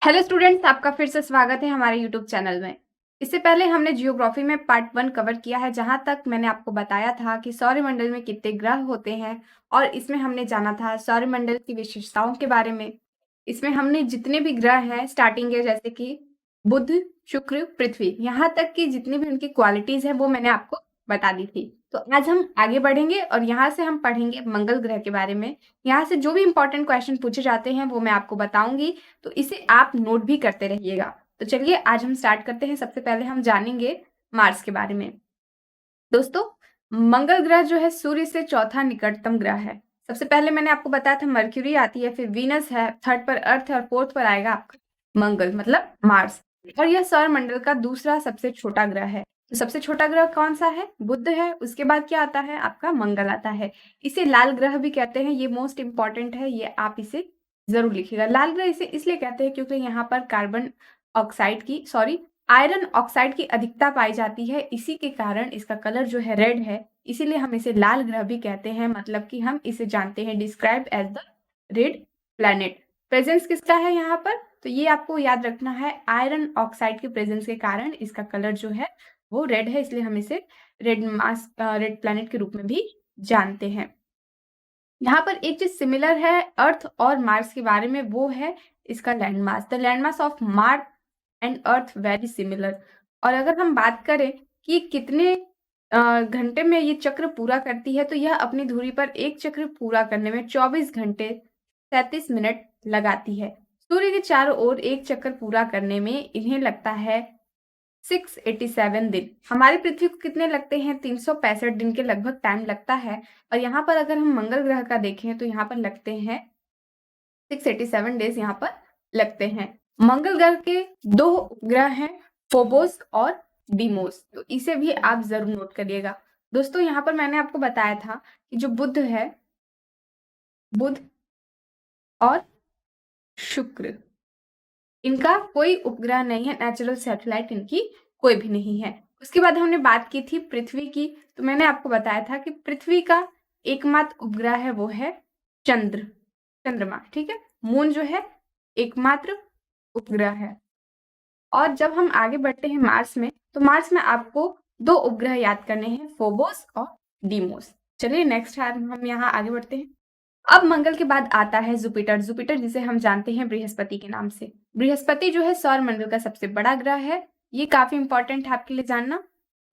Hello students, आपका फिर से स्वागत है हमारे यूट्यूब चैनल में। इससे पहले हमने जियोग्राफी में पार्ट 1 कवर किया है, जहां तक मैंने आपको बताया था कि सौरमंडल में कितने ग्रह होते हैं और इसमें हमने जाना था सौरमंडल की विशेषताओं के बारे में। इसमें हमने जितने भी ग्रह हैं स्टार्टिंग के, जैसे कि बुध, शुक्र, पृथ्वी, यहाँ तक की जितनी भी उनकी क्वालिटीज है वो मैंने आपको बता दी थी। तो आज हम आगे बढ़ेंगे और यहाँ से हम पढ़ेंगे मंगल ग्रह के बारे में। यहाँ से जो भी इंपॉर्टेंट क्वेश्चन पूछे जाते हैं वो मैं आपको बताऊंगी, तो इसे आप नोट भी करते रहिएगा। तो चलिए आज हम स्टार्ट करते हैं। सबसे पहले हम जानेंगे मार्स के बारे में। दोस्तों, मंगल ग्रह जो है सूर्य से चौथा निकटतम ग्रह है। सबसे पहले मैंने आपको बताया था मर्क्यूरी आती है, फिर वीनस है, थर्ड पर अर्थ है और फोर्थ पर आएगा आपका मंगल मतलब मार्स। और यह सौरमंडल का दूसरा सबसे छोटा ग्रह है। तो सबसे छोटा ग्रह कौन सा है? बुध है। उसके बाद क्या आता है? आपका मंगल आता है। इसे लाल ग्रह भी कहते हैं। ये मोस्ट इंपॉर्टेंट है, ये आप इसे जरूर लिखिएगा। लाल ग्रह इसे इसलिए कहते हैं क्योंकि यहाँ पर आयरन ऑक्साइड की अधिकता पाई जाती है। इसी के कारण इसका कलर जो है रेड है, इसीलिए हम इसे लाल ग्रह भी कहते हैं। मतलब कि हम इसे जानते हैं describe as the red planet. Presence किसका है यहाँ पर? तो ये आपको याद रखना है, आयरन ऑक्साइड के प्रेजेंस के कारण इसका कलर जो है वो रेड है, इसलिए हम इसे रेड प्लैनेट के रूप में भी जानते हैं। यहाँ पर एक चीज सिमिलर है अर्थ और मार्स के बारे में, वो है इसका landmass. The landmass of Mars and earth very similar. और अगर हम बात करें कि कितने घंटे में ये चक्र पूरा करती है, तो यह अपनी धुरी पर एक चक्र पूरा करने में 24 घंटे 37 मिनट लगाती है। सूर्य के चारों ओर एक चक्कर पूरा करने में इन्हें लगता है 687 दिन। हमारी पृथ्वी को कितने लगते हैं? 365 दिन के लगभग टाइम लगता है। और यहाँ पर अगर हम मंगल ग्रह का देखें तो यहाँ पर लगते हैं 687 डेज यहाँ पर लगते हैं। मंगल ग्रह के 2 उपग्रह हैं, फोबोस और डीमोस, तो इसे भी आप जरूर नोट करिएगा। दोस्तों, यहाँ पर मैंने आपको बताया था कि जो बुध है, बुध और शुक्र, इनका कोई उपग्रह नहीं है, नेचुरल सैटेलाइट इनकी कोई भी नहीं है। उसके बाद हमने बात की थी पृथ्वी की, तो मैंने आपको बताया था कि पृथ्वी का एकमात्र उपग्रह है वो है चंद्रमा। ठीक है, मून जो है एकमात्र उपग्रह है। और जब हम आगे बढ़ते हैं मार्स में, तो मार्स में आपको 2 उपग्रह याद करने हैं, फोबोस और डीमोस। चलिए नेक्स्ट हम यहाँ आगे बढ़ते हैं। अब मंगल के बाद आता है जुपिटर। जुपिटर जिसे हम जानते हैं बृहस्पति के नाम से। बृहस्पति जो है सौरमंडल का सबसे बड़ा ग्रह है। ये काफी इंपॉर्टेंट है आपके लिए जानना।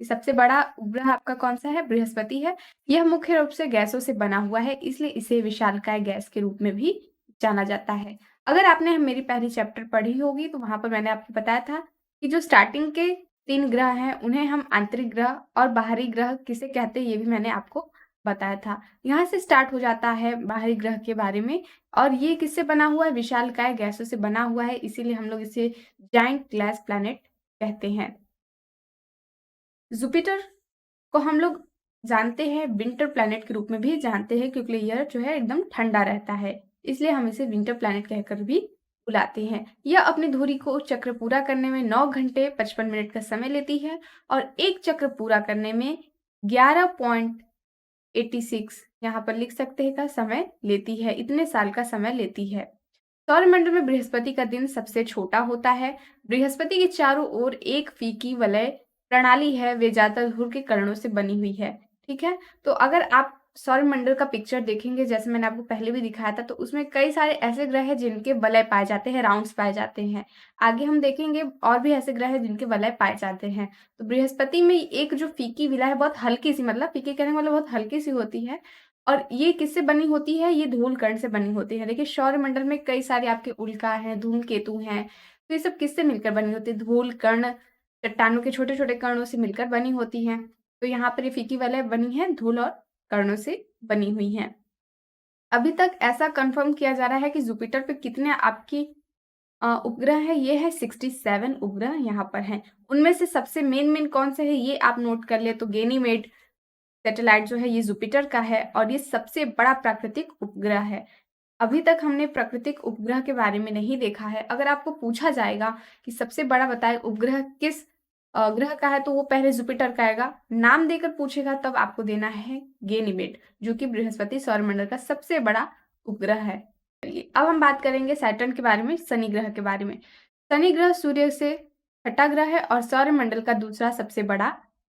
सबसे बड़ा उपग्रह आपका कौन सा है? बृहस्पति है। यह मुख्य रूप से गैसों से बना हुआ है, इसलिए इसे विशालकाय गैस के रूप में भी जाना जाता है। अगर आपने मेरी पहली चैप्टर पढ़ी होगी तो वहां पर मैंने आपको बताया था कि जो स्टार्टिंग के 3 ग्रह हैं उन्हें हम आंतरिक ग्रह और बाहरी ग्रह किसे कहते हैं, ये भी मैंने आपको बताया था। यहाँ से स्टार्ट हो जाता है बाहरी ग्रह के बारे में। और ये किससे बना हुआ है? विशालकाय गैसों से बना हुआ है, इसीलिए हम लोग इसे जाइंट गैस प्लैनेट कहते हैं। जुपिटर को हम लोग जानते हैं विंटर प्लैनेट के रूप में भी जानते हैं, क्योंकि यह जो है एकदम ठंडा रहता है, इसलिए हम इसे विंटर प्लैनेट कहकर भी बुलाते हैं। यह अपनी धुरी को चक्र पूरा करने में 9 घंटे 55 मिनट का समय लेती है और एक चक्र पूरा करने में 11.86 यहाँ पर लिख सकते हैं का समय लेती है। इतने साल का समय लेती है। सौरमंडल में बृहस्पति का दिन सबसे छोटा होता है। बृहस्पति के चारों ओर एक फीकी वलय प्रणाली है, वे ज्यादातर ध्रुव के कणों से बनी हुई है। ठीक है, तो अगर आप सौरमंडल का पिक्चर देखेंगे, जैसे मैंने आपको पहले भी दिखाया था, तो उसमें कई सारे ऐसे ग्रह हैं जिनके वलय पाए जाते हैं, राउंड्स पाए जाते हैं। आगे हम देखेंगे और भी ऐसे ग्रह हैं जिनके वलय पाए जाते हैं। तो बृहस्पति में एक जो फीकी विला है, बहुत हल्की सी, मतलब फीकी कहने वाला बहुत हल्की सी होती है। और ये किससे बनी होती है? ये धूल कण से बनी होती है। देखिए सौरमंडल में कई सारे आपके उल्का हैं, धूमकेतु हैं, तो ये सब किससे मिलकर बनी होती है? धूल कण, चट्टानों के छोटे छोटे कणों से मिलकर बनी होती हैं। तो यहाँ पर ये फीकी वलय बनी है धूल और कणों से बनी हुई हैं। अभी तक ऐसा कंफर्म किया जा रहा है कि जुपिटर पे कितने आपकी उपग्रह है? ये है 67 उपग्रह यहाँ पर हैं। उनमें से सबसे मेन कौन से है ये आप नोट कर ले, तो गैनीमेड सैटेलाइट जो है ये जुपिटर का है और ये सबसे बड़ा प्राकृतिक उपग्रह है। अभी तक हमने प्राकृतिक उपग्रह के बारे में नहीं देखा है। अगर आपको पूछा जाएगा कि सबसे बड़ा बताए उपग्रह किस ग्रह का है, तो वो पहले जुपिटर का आएगा। नाम देकर पूछेगा तब आपको देना है गैनीमेड, जो कि बृहस्पति सौरमंडल का सबसे बड़ा उपग्रह है। चलिए अब हम बात करेंगे सैटर्न के बारे में, शनि ग्रह के बारे में। शनि ग्रह सूर्य से छठा ग्रह है और सौरमंडल का दूसरा सबसे बड़ा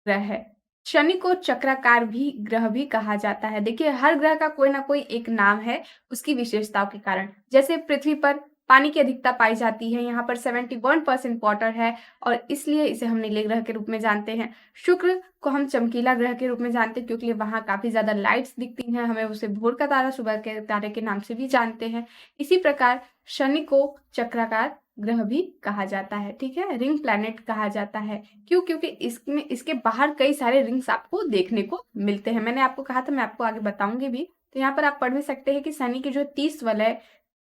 ग्रह है। शनि को चक्राकार भी ग्रह भी कहा जाता है। देखिए हर ग्रह का कोई ना कोई एक नाम है उसकी विशेषताओं के कारण। जैसे पृथ्वी पर पानी की अधिकता पाई जाती है, यहाँ पर 71% वाटर है और इसलिए इसे हम नीले ग्रह के रूप में जानते हैं। शुक्र को हम चमकीला ग्रह के रूप में जानते हैं क्योंकि वहाँ काफ़ी ज़्यादा लाइट्स दिखती हैं, हमें उसे भोर का तारा, सुबह के तारे के नाम से भी जानते हैं। इसी प्रकार शनि को चक्राकार ग्रह भी कहा जाता है, ठीक है? रिंग प्लैनेट कहा जाता है। क्यों? क्योंकि इसमें इसके बाहर कई सारे रिंग्स आपको देखने को मिलते हैं। मैंने आपको कहा था, मैं आपको आगे बताऊँगी भी। तो यहाँ पर आप पढ़ भी सकते हैं कि शनि के जो 30 वलय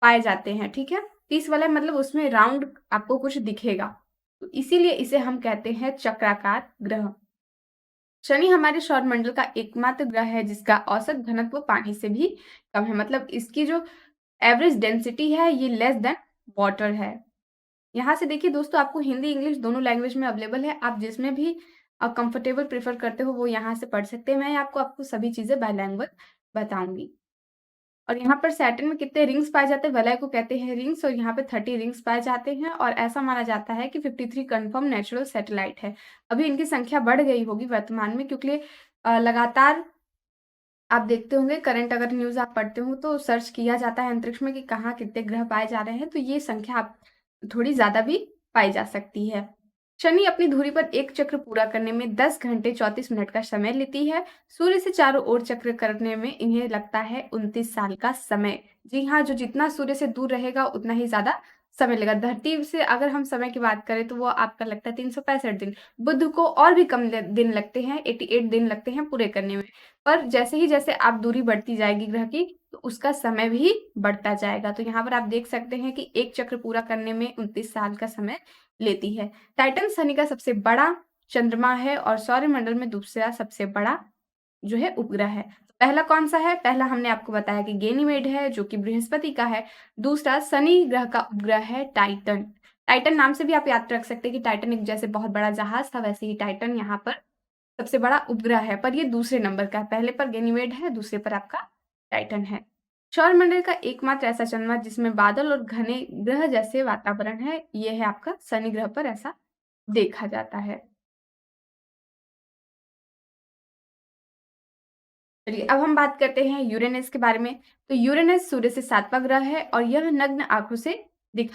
पाए जाते हैं, ठीक है? 30 वलय मतलब उसमें राउंड आपको कुछ दिखेगा। तो इसीलिए इसे हम कहते हैं चक्राकार ग्रह। शनि हमारे सौरमंडल का एकमात्र ग्रह है जिसका औसत घनत्व पानी से भी कम है। मतलब इसकी जो एवरेज डेंसिटी है ये लेस देन वाटर है। यहाँ से देखिए दोस्तों, आपको हिंदी इंग्लिश दोनों लैंग्वेज में अवेलेबल है। आप जिसमें भी कंफर्टेबल प्रेफर करते हो वो यहाँ से पढ़ सकते हैं। मैं आपको सभी चीज़ें बायलैंग्वेज बताऊँगी। और यहाँ पर सैटर्न में कितने रिंग्स पाए जाते हैं, वलय को कहते हैं रिंग्स, और यहाँ पे 30 रिंग्स पाए जाते हैं और ऐसा माना जाता है कि 53 कन्फर्म नेचुरल सैटेलाइट है। अभी इनकी संख्या बढ़ गई होगी वर्तमान में क्योंकि लगातार आप देखते होंगे करंट अगर न्यूज़ आप पढ़ते हो तो सर्च किया जाता है अंतरिक्ष में कि कहाँ कितने ग्रह पाए जा रहे हैं, तो ये संख्या आप थोड़ी ज़्यादा भी पाई जा सकती है। शनि अपनी धुरी पर एक चक्र पूरा करने में 10 घंटे 34 मिनट का समय लेती है। सूर्य से चारों ओर चक्र करने में इन्हें लगता है 29 साल का समय। जी हाँ, जो जितना सूर्य से दूर रहेगा उतना ही ज़्यादा समय लगेगा। धरती से अगर हम समय की बात करें तो वो आपका लगता है 365 दिन। बुध को और भी कम दिन लगते हैं, 88 दिन लगते हैं पूरे करने में। पर जैसे आप दूरी बढ़ती जाएगी ग्रह की तो उसका समय भी बढ़ता जाएगा। तो यहाँ पर आप देख सकते हैं कि एक चक्र पूरा करने में 29 साल का समय लेती है। टाइटन शनि का सबसे बड़ा चंद्रमा है और सौरमंडल में दूसरा सबसे बड़ा जो है उपग्रह है। पहला कौन-सा है? पहला हमने आपको बताया कि गैनीमेड है जो कि बृहस्पति का है। दूसरा शनि ग्रह का उपग्रह है टाइटन। टाइटन नाम से भी आप याद रख सकते हैं कि टाइटन एक जैसे बहुत बड़ा जहाज था वैसे ही टाइटन यहाँ पर सबसे बड़ा उपग्रह है, पर ये दूसरे नंबर का है। पहले पर गैनीमेड है, दूसरे पर आपका टाइटन है। सौरमंडल का एकमात्र ऐसा चंद्रमा जिसमें बादल और घने ग्रह जैसे वातावरण है, ये है आपका शनि ग्रह पर ऐसा देखा जाता है। चलिए अब हम बात करते हैं यूरेनस के बारे में। तो यूरेनस सूर्य से 7वां ग्रह है और यह नग्न आँखों से दिख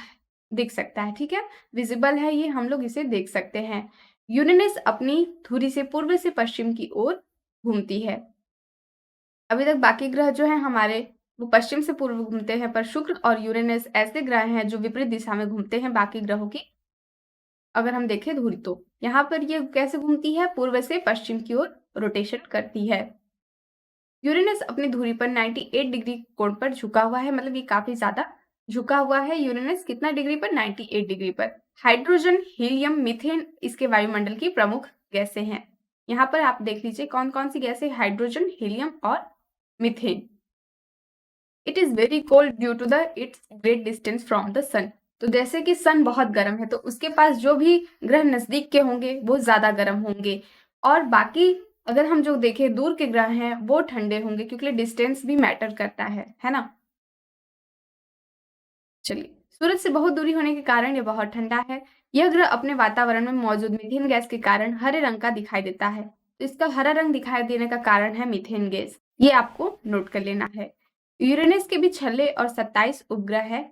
दिख सकता है, ठीक है? विज़िबल है ये, हम लोग इसे देख सकते हैं। यूरेनस अपनी धुरी से पूर्व से पश्चिम की ओर घूमती है। अभी तक बाकी ग्रह जो हैं हमारे वो पश्चिम से पूर्व घूमते हैं, पर शुक्र और यूरेनस ऐसे ग्रह हैं जो विपरीत दिशा में घूमते हैं बाकी ग्रहों की अगर हम देखें धुरी तो। यहाँ पर ये कैसे घूमती है? पूर्व से पश्चिम की ओर रोटेशन करती है। यूरेनस अपनी धुरी पर 98 डिग्री कोण पर झुका हुआ है, मतलब ये काफ़ी ज़्यादा झुका हुआ है। यूरेनस कितना डिग्री पर? 98 डिग्री पर। हाइड्रोजन, हीलियम, मीथेन इसके वायुमंडल की प्रमुख गैसें हैं। यहाँ पर आप देख लीजिए कौन-कौन सी गैसें हाइड्रोजन, हीलियम और methane. It is very cold due to the its great distance from the sun. तो जैसे कि सन बहुत गर्म है तो उसके पास जो भी ग्रह नज़दीक के होंगे वो ज़्यादा गर्म होंगे और बाकी अगर हम जो देखें दूर के ग्रह हैं वो ठंडे होंगे क्योंकि डिस्टेंस भी मैटर करता है ना? चलिए, सूरज से बहुत दूरी होने के कारण ये बहुत ठंडा है। यह ग्रह अपने वातावरण में मौजूद मीथेन गैस के कारण हरे रंग का दिखाई देता है। तो इसका हरा रंग दिखाई देने का कारण है मीथेन गैस। ये आपको नोट कर लेना है। यूरेनस के भी 6 और 27 उपग्रह है।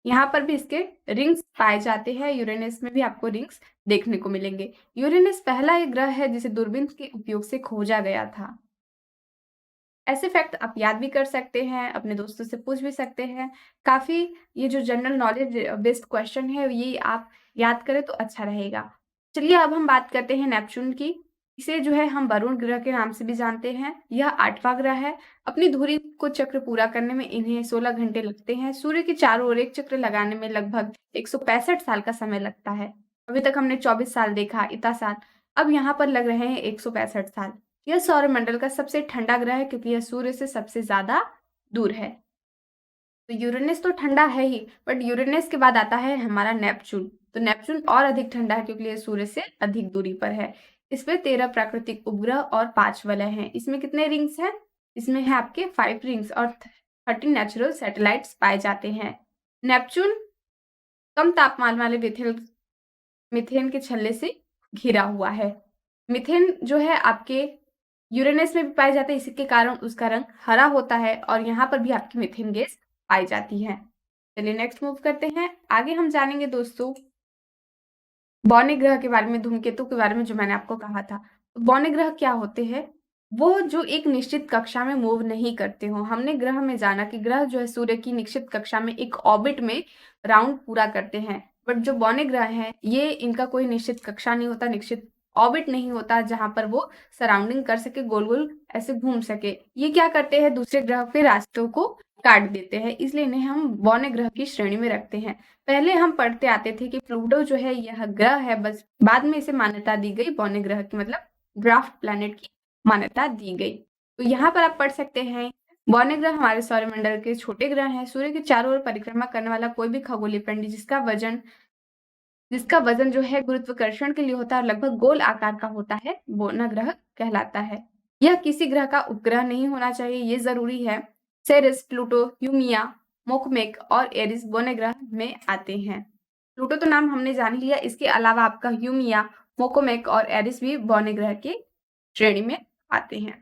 यहाँ पर भी इसके रिंग्स पाए जाते हैं। यूरेनस में भी आपको रिंग्स देखने को मिलेंगे। यूरेनस पहला एक ग्रह है जिसे दूरबीन के उपयोग से खोजा गया था। ऐसे फैक्ट आप याद भी कर सकते हैं, अपने दोस्तों से पूछ भी सकते हैं। काफ़ी ये जो जनरल नॉलेज बेस्ड क्वेश्चन है, ये आप याद करें तो अच्छा रहेगा। चलिए अब हम बात करते हैं नेपच्यून की। इसे जो है हम वरुण ग्रह के नाम से भी जानते हैं। यह 8वां ग्रह है। अपनी धुरी को चक्र पूरा करने में इन्हें 16 घंटे लगते हैं। सूर्य के चारों ओर एक चक्र लगाने में लगभग 165 साल का समय लगता है। अभी तक हमने 24 साल देखा, इतना साल। अब यहाँ पर लग रहे हैं 165 साल। यह सौरमंडल का सबसे ठंडा ग्रह है क्योंकि यह सूर्य से सबसे ज़्यादा दूर है। तो यूरेनस तो ठंडा है ही, बट यूरेनस के बाद आता है हमारा नेपच्यून। तो नेपच्यून और अधिक ठंडा है क्योंकि यह सूर्य से अधिक दूरी पर है। इसमें 13 प्राकृतिक उपग्रह और 5 वलय हैं। इसमें कितने रिंग्स हैं? इसमें है आपके 5 रिंग्स और 13 नेचुरल सैटेलाइट्स पाए जाते हैं। नेपच्यून कम तापमान वाले मीथेन के छल्ले से घिरा हुआ है। मीथेन जो है आपके यूरेनस में भी पाए जाते हैं, इसी के कारण उसका रंग हरा होता है और यहाँ पर भी आपकी मीथेन गैस पाई जाती है। चलिए नेक्स्ट मूव करते हैं। आगे हम जानेंगे दोस्तों बौने ग्रह के बारे में, धूमकेतु के बारे में, जो मैंने आपको कहा था। तो बौने ग्रह क्या होते हैं? वो जो एक निश्चित कक्षा में मूव नहीं करते हो। हमने ग्रह में जाना कि ग्रह जो है सूर्य की निश्चित कक्षा में एक ऑर्बिट में राउंड पूरा करते हैं, बट जो बौने ग्रह हैं ये इनका कोई निश्चित कक्षा नहीं होता, निश्चित ऑर्बिट नहीं होता जहां पर वो सराउंडिंग कर सके, गोल गोल ऐसे घूम सके। ये क्या करते हैं? दूसरे ग्रह के रास्तों को काट देते हैं, इसलिए इन्हें हम बौने ग्रह की श्रेणी में रखते हैं। पहले हम पढ़ते आते थे कि प्लूटो जो है यह ग्रह है, बस बाद में इसे मान्यता दी गई बौने ग्रह की, मतलब ड्वार्फ प्लैनेट की मान्यता दी गई। तो यहाँ पर आप पढ़ सकते हैं बौने ग्रह हमारे सौरमंडल के छोटे ग्रह हैं। सूर्य के चारों ओर परिक्रमा करने वाला कोई भी खगोलीय पिंड जिसका वजन जो है गुरुत्वाकर्षण के लिए होता है, लगभग गोल आकार का होता है, बौना ग्रह कहलाता है। यह किसी ग्रह का उपग्रह नहीं होना चाहिए, ये जरूरी है। सेरेस, प्लूटो, ह्यूमिया, मोकमेक और एरिस बौने ग्रह में आते हैं। प्लूटो तो नाम हमने जान लिया, इसके अलावा आपका ह्यूमिया, मोकोमेक और एरिस भी बौने ग्रह के श्रेणी में आते हैं।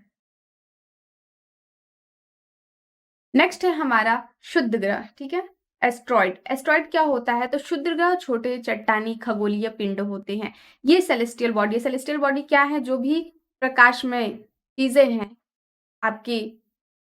नेक्स्ट है हमारा शुद्ध ग्रह, ठीक है। एस्ट्रॉइड। एस्ट्रॉइड क्या होता है? तो शुद्ध ग्रह छोटे चट्टानी खगोलीय पिंड होते हैं। ये सेलेस्टियल बॉडी है। सेलेस्टियल बॉडी क्या है? जो भी प्रकाशमय चीजें हैं आपकी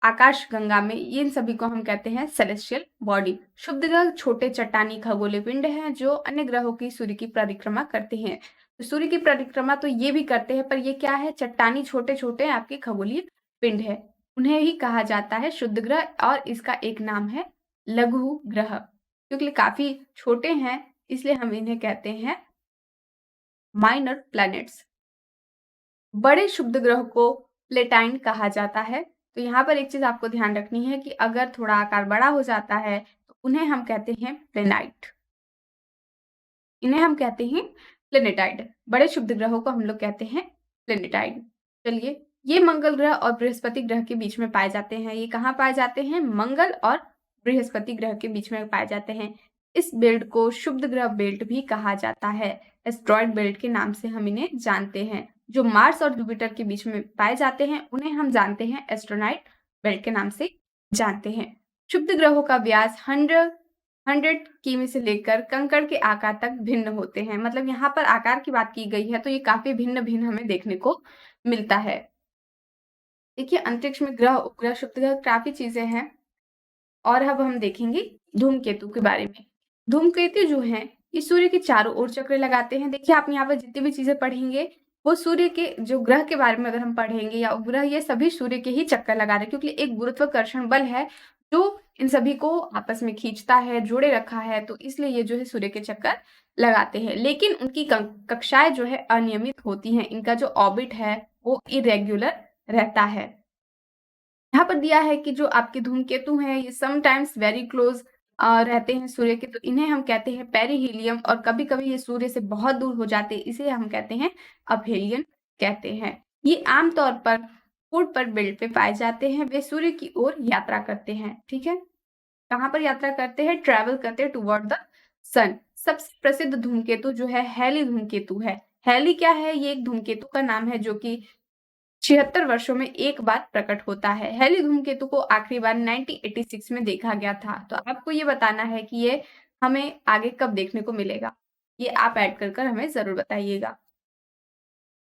आकाश गंगा में, इन सभी को हम कहते हैं सेलेस्टियल बॉडी। शुद्ध ग्रह छोटे चट्टानी खगोलीय पिंड हैं जो अन्य ग्रहों की सूर्य की परिक्रमा करते हैं। तो सूर्य की परिक्रमा तो ये भी करते हैं, पर ये क्या है? चट्टानी छोटे छोटे आपके खगोलीय पिंड है, उन्हें ही कहा जाता है शुद्ध ग्रह। और इसका एक नाम है लघु ग्रह, क्योंकि काफी छोटे हैं इसलिए हम इन्हें कहते हैं माइनर प्लैनेट्स। बड़े शुद्ध ग्रह को प्लेटाइन कहा जाता है। तो यहाँ पर एक चीज आपको ध्यान रखनी है कि अगर थोड़ा आकार बड़ा हो जाता है तो उन्हें हम कहते हैं प्लेनाइट, इन्हें हम कहते हैं प्लेनेटाइड। बड़े शुद्ध ग्रहों को हम लोग कहते हैं प्लेनेटाइड। चलिए, ये मंगल ग्रह और बृहस्पति ग्रह के बीच में पाए जाते हैं। ये कहाँ पाए जाते हैं? मंगल और बृहस्पति ग्रह के बीच में पाए जाते हैं। इस बेल्ट को शुद्ध ग्रह बेल्ट भी कहा जाता है। एस्ट्रॉइड बेल्ट के नाम से हम इन्हें जानते हैं। जो मार्स और जुपिटर के बीच में पाए जाते हैं उन्हें हम जानते हैं एस्ट्रोनाइट बेल्ट के नाम से जानते हैं। शुद्ध ग्रहों का व्यास 100 किमी से लेकर कंकड़ के आकार तक भिन्न होते हैं। मतलब यहाँ पर आकार की बात की गई है तो ये काफी भिन्न भिन्न हमें देखने को मिलता है। देखिए, अंतरिक्ष में ग्रह, उपग्रह, शुद्ध ग्रह काफी चीजें हैं। और अब हम देखेंगे धूमकेतु के बारे में। धूमकेतु जो हैं ये सूर्य के चारों ओर चक्कर लगाते हैं। देखिए, आप यहाँ पर जितनी भी चीजें पढ़ेंगे वो सूर्य के जो ग्रह के बारे में अगर हम पढ़ेंगे या उपग्रह, ये सभी सूर्य के ही चक्कर लगा रहे हैं, क्योंकि एक गुरुत्वाकर्षण बल है जो इन सभी को आपस में खींचता है, जोड़े रखा है, तो इसलिए ये जो है सूर्य के चक्कर लगाते हैं। लेकिन उनकी कक्षाएं जो है अनियमित होती हैं, इनका जो ऑर्बिट है वो इरेग्युलर रहता है। यहाँ पर दिया है कि जो आपके धूमकेतु हैं ये समटाइम्स वेरी क्लोज रहते हैं सूर्य के, तो इन्हें हम कहते हैं पेरिहीलियम। और कभी कभी ये सूर्य से बहुत दूर हो जाते हैं, इसे हम कहते हैं अपहेलियन कहते हैं। ये आमतौर पर पूर्व पर बेल्ट पे पाए जाते हैं। वे सूर्य की ओर यात्रा करते हैं, ठीक है। कहाँ पर यात्रा करते हैं? ट्रैवल करते हैं टुवर्ड द सन। सबसे प्रसिद्ध धूमकेतु जो है हैली धूमकेतु है। हैली क्या है? ये एक धूमकेतु का नाम है जो कि 76 वर्षों में एक बार प्रकट होता है। हैली धूमकेतु को आखिरी बार 1986 में देखा गया था। तो आपको ये बताना है कि ये हमें आगे कब देखने को मिलेगा, ये आप ऐड कर हमें जरूर बताइएगा।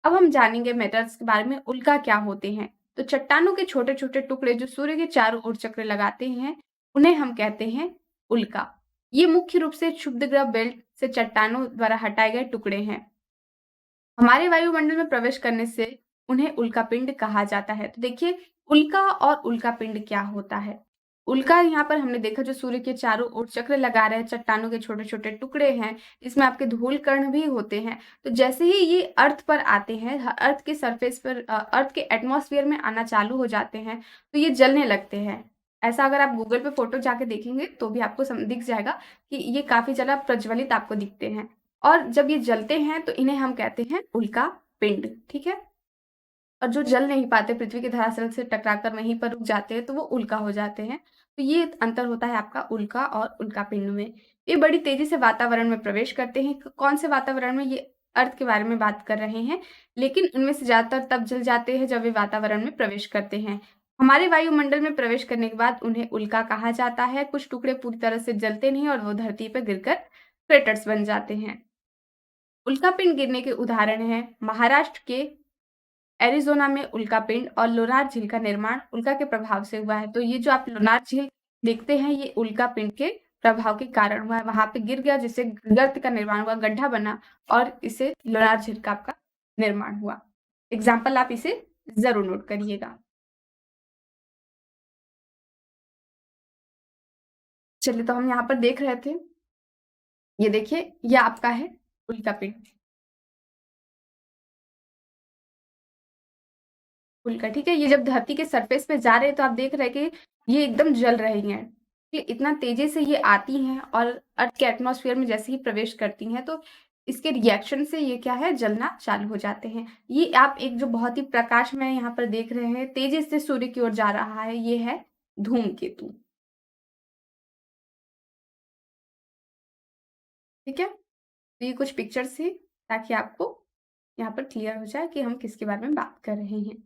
अब हम जानेंगे मेटल्स के बारे में। उल्का क्या होते हैं? तो चट्टानों के छोटे छोटे टुकड़े जो सूर्य के चारों ओर चक्र लगाते हैं उन्हें हम कहते हैं उल्का। ये मुख्य रूप से क्षुब्ध ग्रह बेल्ट से चट्टानों द्वारा हटाए गए टुकड़े हैं। हमारे वायुमंडल में प्रवेश करने से उन्हें उल्कापिंड कहा जाता है। तो देखिए, उल्का और उल्कापिंड क्या होता है? उल्का यहाँ पर हमने देखा जो सूर्य के चारों ओर चक्र लगा रहे हैं, चट्टानों के छोटे छोटे टुकड़े हैं, इसमें आपके धूल कण भी होते हैं। तो जैसे ही ये अर्थ पर आते हैं, अर्थ के सरफेस पर, अर्थ के एटमॉस्फेयर में आना चालू हो जाते हैं, तो ये जलने लगते हैं। ऐसा अगर आप गूगल पे फोटो जाके देखेंगे तो भी आपको दिख जाएगा कि ये काफी ज्यादा प्रज्वलित आपको दिखते हैं। और जब ये जलते हैं तो इन्हें हम कहते हैं उल्का पिंड, ठीक है। और जो जल नहीं पाते, पृथ्वी के धरातल से टकराकर वहीं पर रुक जाते हैं, तो वो उल्का हो जाते हैं। तो ये अंतर होता है आपका उल्का और उल्कापिंड में। ये बड़ी तेज़ी से वातावरण में प्रवेश करते हैं। कौन से वातावरण में? ये अर्थ के बारे में बात कर रहे हैं, लेकिन उनमें से ज़्यादातर तब जल जाते हैं जब वे वातावरण में प्रवेश करते हैं। हमारे वायुमंडल में प्रवेश करने के बाद उन्हें उल्का कहा जाता है। कुछ टुकड़े पूरी तरह से जलते नहीं और वो धरती पर गिरकर क्रेटर्स बन जाते हैं। उल्कापिंड गिरने के उदाहरण हैं महाराष्ट्र के एरिज़ोना में उल्कापिंड और लोनार झील का निर्माण उल्का के प्रभाव से हुआ है। तो ये जो आप लोनार झील देखते हैं, ये उल्कापिंड के प्रभाव के कारण हुआ है। वहाँ पे गिर गया, जिससे गर्त का निर्माण हुआ, गड्ढा बना और इससे लोनार झील का आपका निर्माण हुआ। एग्ज़ाम्पल आप इसे ज़रूर नोट करिएगा। चलिए, तो हम यहाँ पर देख रहे थे, ये देखिए, ये आपका है उल्कापिंड। उल्का, ठीक है? ये जब धरती के सरफेस पे जा रहे हैं, तो आप देख रहे हैं कि ये एकदम जल रही हैं। ये इतना तेज़ी से ये आती हैं और अर्थ के एटमॉस्फेयर में जैसे ही प्रवेश करती हैं, तो इसके रिएक्शन से ये क्या है, जलना चालू हो जाते हैं। ये आप एक जो बहुत ही प्रकाशमय यहाँ पर देख रहे हैं, तेज़ी से सूर्य की ओर जा रहा है, ये है धूमकेतु, ठीक है? तो ये कुछ पिक्चर्स थी, ताकि आपको यहाँ पर क्लियर हो जाए कि हम किसके बारे में बात कर रहे हैं।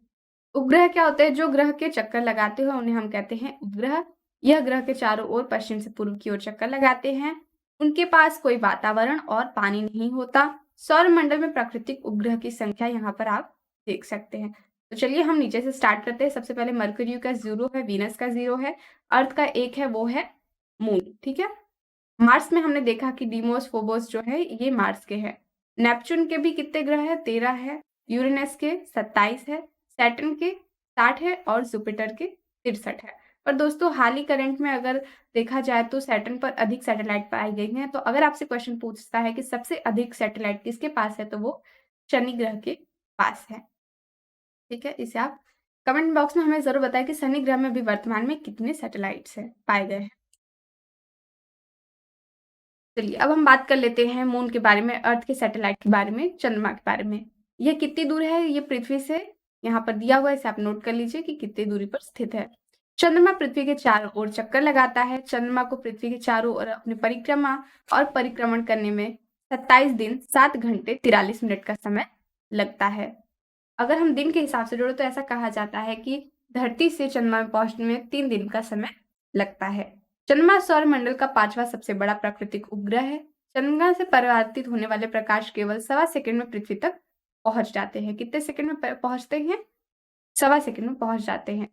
उपग्रह क्या होते हैं? जो ग्रह के चक्कर लगाते हैं उन्हें हम कहते हैं उपग्रह। यह ग्रह के चारों ओर पश्चिम से पूर्व की ओर चक्कर लगाते हैं। उनके पास कोई वातावरण और पानी नहीं होता। सौरमंडल में प्राकृतिक उपग्रह की संख्या यहाँ पर आप देख सकते हैं। तो चलिए हम नीचे से स्टार्ट करते हैं। सबसे पहले मरकरी का 0 है, वीनस का 0 है, अर्थ का 1 है, वो है मून, ठीक है? मार्स में हमने देखा कि डीमोस, फोबोस जो है ये मार्स के हैं। नेपच्यून के भी कितने ग्रह हैं? 13 है, यूरेनस के 27 है, सैटर्न के 60 है और जुपिटर के 63 है। और दोस्तों हाल ही करंट में अगर देखा जाए तो सैटर्न पर अधिक सैटेलाइट पाई गई हैं। तो अगर आपसे क्वेश्चन पूछता है कि सबसे अधिक सैटेलाइट किसके पास है, तो वो शनि ग्रह के पास है, ठीक है? इसे आप कमेंट बॉक्स में हमें ज़रूर बताएं कि शनि ग्रह में भी वर्तमान में कितने सैटेलाइट्स हैं, पाए गए हैं। चलिए, अब हम बात कर लेते हैं मून के बारे में, अर्थ के सैटेलाइट के बारे में, चंद्रमा के बारे में। यह कितनी दूर है? ये पृथ्वी से यहाँ पर दिया हुआ है, इसे आप नोट कर लीजिए कि कितनी दूरी पर स्थित है। चंद्रमा पृथ्वी के चारों ओर चक्कर लगाता है। चंद्रमा को पृथ्वी के चारों ओर अपनी परिक्रमा और परिक्रमण करने में 27 दिन 7 घंटे 43 मिनट का समय लगता है। अगर हम दिन के हिसाब से जोड़े तो ऐसा कहा जाता है कि धरती से चंद्रमा में पहुंचने में 3 दिन का समय लगता है। चंद्रमा सौरमंडल का 5वां सबसे बड़ा प्राकृतिक उपग्रह है। चंद्रमा से परावर्तित होने वाले प्रकाश केवल 1.25 सेकंड में पृथ्वी तक पहुंच जाते हैं। कितने सेकंड में पहुंचते हैं? 1.25 सेकंड में पहुंच जाते हैं।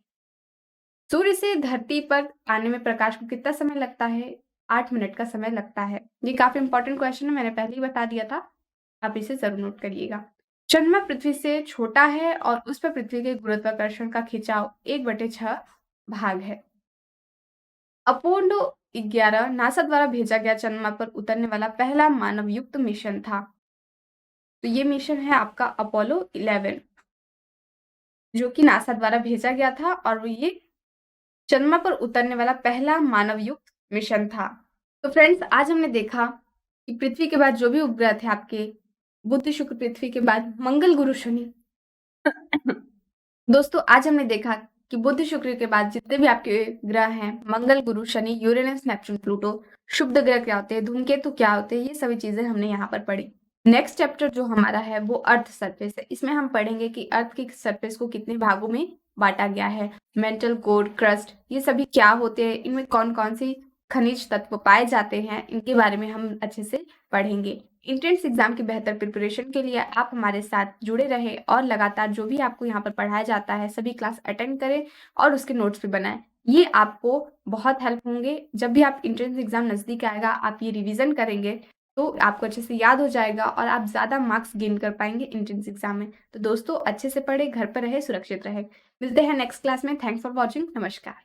सूर्य से धरती पर आने में प्रकाश को कितना समय लगता है? 8 मिनट का समय लगता है। ये काफी इंपॉर्टेंट क्वेश्चन है, मैंने पहले ही बता दिया था, आप इसे जरूर नोट करिएगा। चंद्रमा पृथ्वी से छोटा है और उस पर पृथ्वी के गुरुत्वाकर्षण का खिंचाव 1/6 भाग है। अपोलो 11 नासा द्वारा भेजा गया चंद्रमा पर उतरने वाला पहला मानवयुक्त मिशन था। तो ये मिशन है आपका अपोलो 11, जो कि नासा द्वारा भेजा गया था और ये चंद्रमा पर उतरने वाला पहला मानवयुक्त मिशन था। तो फ्रेंड्स, आज हमने देखा कि पृथ्वी के बाद जो भी उपग्रह थे आपके, बुध, शुक्र, पृथ्वी के बाद मंगल, गुरु, शनि। दोस्तों आज हमने देखा कि बुध, शुक्र के बाद जितने भी आपके ग्रह हैं, मंगल, गुरु, शनि, यूरेनस, नेपच्यून, प्लूटो, शुभ ग्रह क्या होते हैं, धूमकेतु क्या होते हैं, ये सभी चीजें हमने यहाँ पर पढ़ी। नेक्स्ट चैप्टर जो हमारा है वो अर्थ सरफेस है। इसमें हम पढ़ेंगे कि अर्थ के सरफेस को कितने भागों में बांटा गया है, मेंटल कोर, क्रस्ट, ये सभी क्या होते हैं, इनमें कौन कौन सी खनिज तत्व पाए जाते हैं, इनके बारे में हम अच्छे से पढ़ेंगे। एंट्रेंस एग्जाम की बेहतर प्रिपरेशन के लिए आप हमारे साथ जुड़े रहें और लगातार जो भी आपको यहाँ पर पढ़ाया जाता है सभी क्लास अटेंड करें और उसके नोट्स भी बनाएं। ये आपको बहुत हेल्प होंगे। जब भी आप एंट्रेंस एग्जाम नज़दीक आएगा, आप ये रिवीजन करेंगे तो आपको अच्छे से याद हो जाएगा और आप ज़्यादा मार्क्स गेन कर पाएंगे एंट्रेंस एग्जाम में। तो दोस्तों अच्छे से पढ़े, घर पर रहे, सुरक्षित रहे। मिलते हैं नेक्स्ट क्लास में। Thanks for watching. नमस्कार।